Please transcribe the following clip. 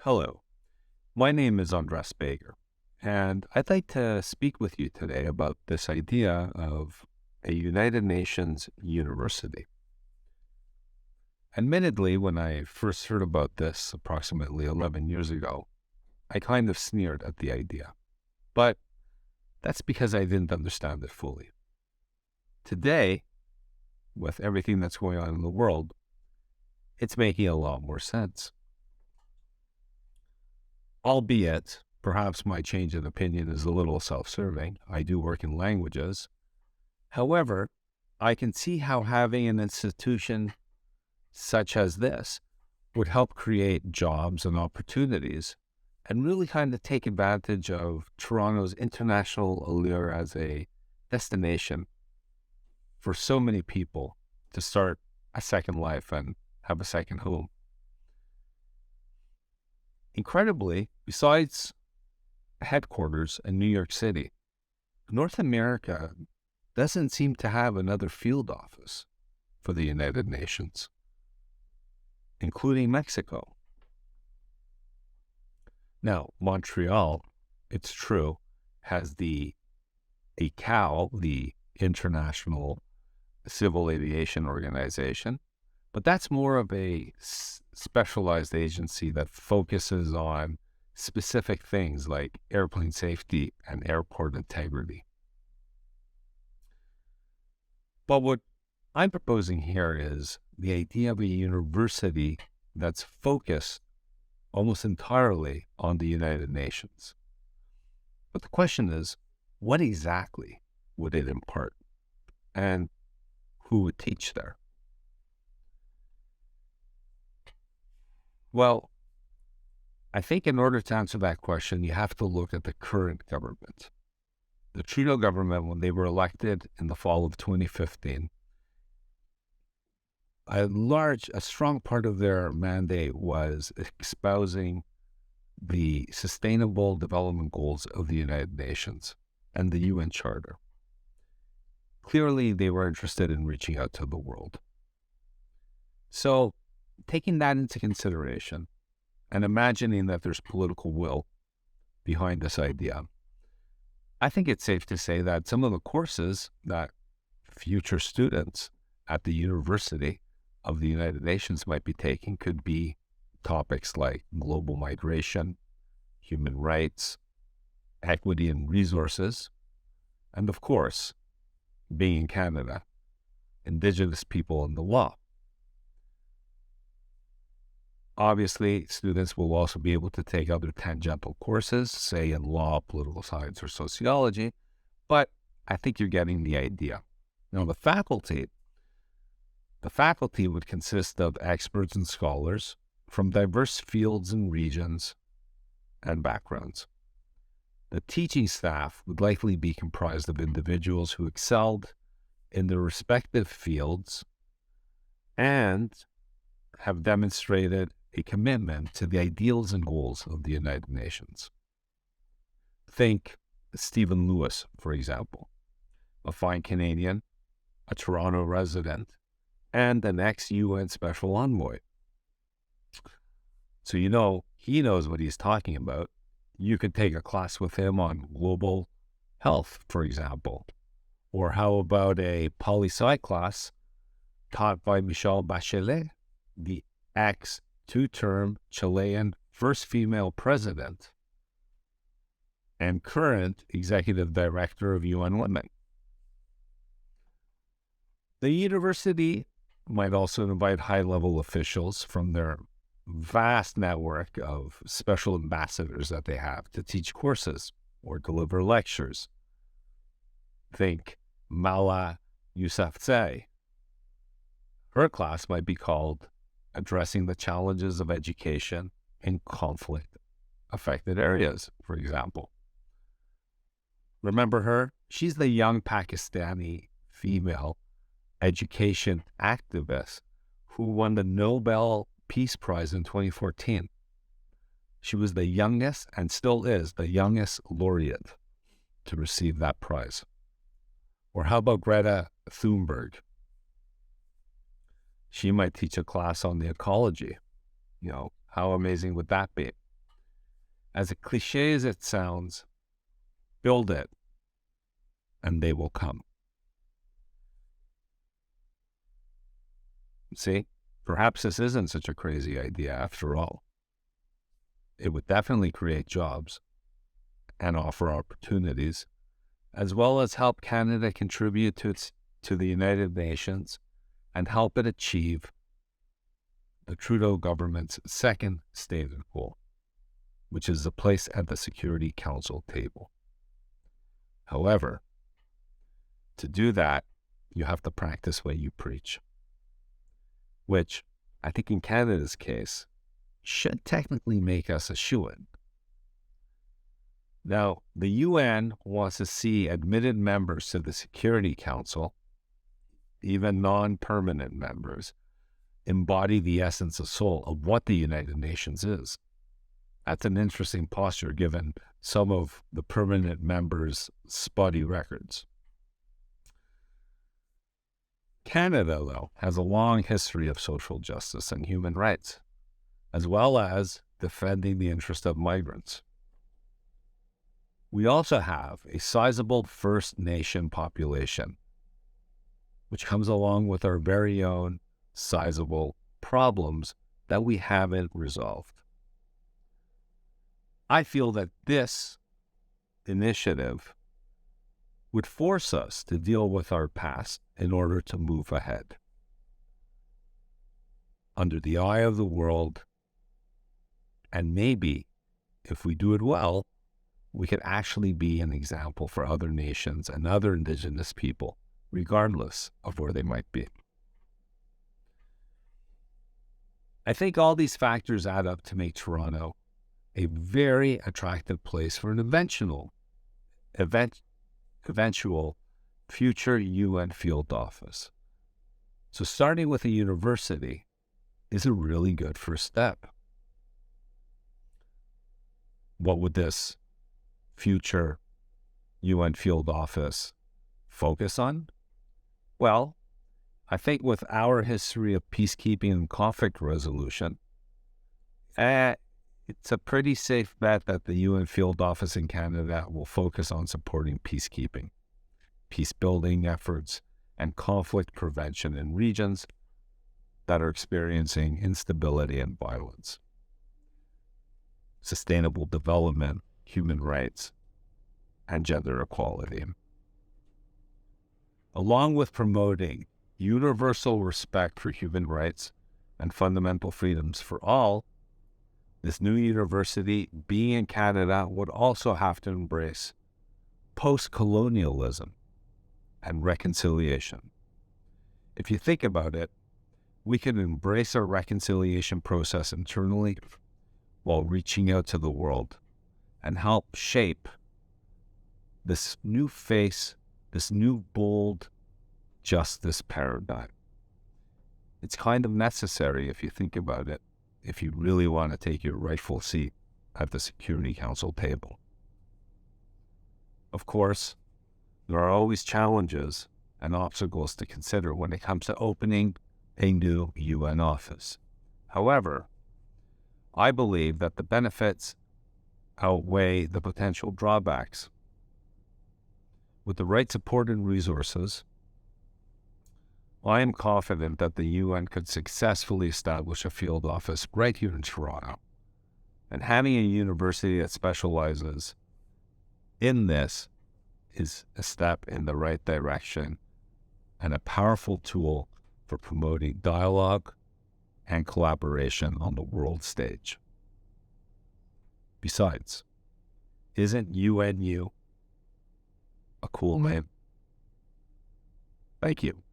Hello, my name is Andres Baker, and I'd like to speak with you today about this idea of a United Nations university. Admittedly, when I first heard about this approximately 11 years ago, I kind of sneered at the idea, but that's because I didn't understand it fully. Today, with everything that's going on in the world, it's making a lot more sense. Albeit, perhaps my change in opinion is a little self-serving. I do work in languages. However, I can see how having an institution such as this would help create jobs and opportunities and really kind of take advantage of Toronto's international allure as a destination for so many people to start a second life and have a second home. Incredibly, besides headquarters in New York City, North America doesn't seem to have another field office for the United Nations, including Mexico. Now, Montreal, it's true, has the ICAO, the International Civil Aviation Organization, but that's more of a specialized agency that focuses on specific things like airplane safety and airport integrity. But what I'm proposing here is the idea of a university that's focused almost entirely on the United Nations. But the question is, what exactly would it impart? And who would teach there? Well, I think in order to answer that question, you have to look at the current government. The Trudeau government, when they were elected in the fall of 2015, a strong part of their mandate was espousing the Sustainable Development Goals of the United Nations and the UN Charter. Clearly, they were interested in reaching out to the world. So, taking that into consideration and imagining that there's political will behind this idea, I think it's safe to say that some of the courses that future students at the University of the United Nations might be taking could be topics like global migration, human rights, equity and resources, and of course, being in Canada, Indigenous people and the law. Obviously, students will also be able to take other tangential courses, say in law, political science, or sociology, but I think you're getting the idea. Now, the faculty would consist of experts and scholars from diverse fields and regions and backgrounds. The teaching staff would likely be comprised of individuals who excelled in their respective fields and have demonstrated a commitment to the ideals and goals of the United Nations. Think Stephen Lewis, for example, a fine Canadian, a Toronto resident, and an ex-UN Special Envoy. So he knows what he's talking about. You could take a class with him on global health, for example. Or how about a poli-sci class taught by Michelle Bachelet, the ex-two-term Chilean first female president and current executive director of UN Women. The university might also invite high-level officials from their vast network of special ambassadors that they have to teach courses or deliver lectures. Think Mala Yousafzai. Her class might be called Addressing the Challenges of Education in Conflict-Affected Areas, for example. Remember her? She's the young Pakistani female education activist who won the Nobel Peace Prize in 2014. She was the youngest, and still is, the youngest laureate to receive that prize. Or how about Greta Thunberg? She might teach a class on the ecology. How amazing would that be? As cliche as it sounds, build it and they will come. See, perhaps this isn't such a crazy idea after all. It would definitely create jobs and offer opportunities, as well as help Canada contribute to the United Nations and help it achieve the Trudeau government's second stated goal, which is a place at the Security Council table. However, to do that, you have to practice what you preach, which I think in Canada's case should technically make us a shoo-in. Now, the UN wants to see admitted members to the Security Council, even non-permanent members, embody the essence of soul of what the United Nations is. That's an interesting posture given some of the permanent members' spotty records. Canada, though, has a long history of social justice and human rights, as well as defending the interest of migrants. We also have a sizable First Nation population, which comes along with our very own sizable problems that we haven't resolved. I feel that this initiative would force us to deal with our past in order to move ahead. Under the eye of the world, and maybe, if we do it well, we could actually be an example for other nations and other Indigenous people, regardless of where they might be. I think all these factors add up to make Toronto a very attractive place for an eventual future UN field office. So starting with a university is a really good first step. What would this future UN field office focus on? Well, I think with our history of peacekeeping and conflict resolution, it's a pretty safe bet that the UN field office in Canada will focus on supporting peacekeeping, peace-building efforts, and conflict prevention in regions that are experiencing instability and violence, sustainable development, human rights, and gender equality. Along with promoting universal respect for human rights and fundamental freedoms for all, this new university, being in Canada, would also have to embrace post-colonialism and reconciliation. If you think about it, we can embrace our reconciliation process internally while reaching out to the world and help shape this new face, this new bold justice paradigm. It's kind of necessary if you think about it, if you really want to take your rightful seat at the Security Council table. Of course, there are always challenges and obstacles to consider when it comes to opening a new UN office. However, I believe that the benefits outweigh the potential drawbacks. With the right support and resources, I am confident that the UN could successfully establish a field office right here in Toronto. And having a university that specializes in this is a step in the right direction and a powerful tool for promoting dialogue and collaboration on the world stage. Besides, isn't UNU a cool name? Thank you.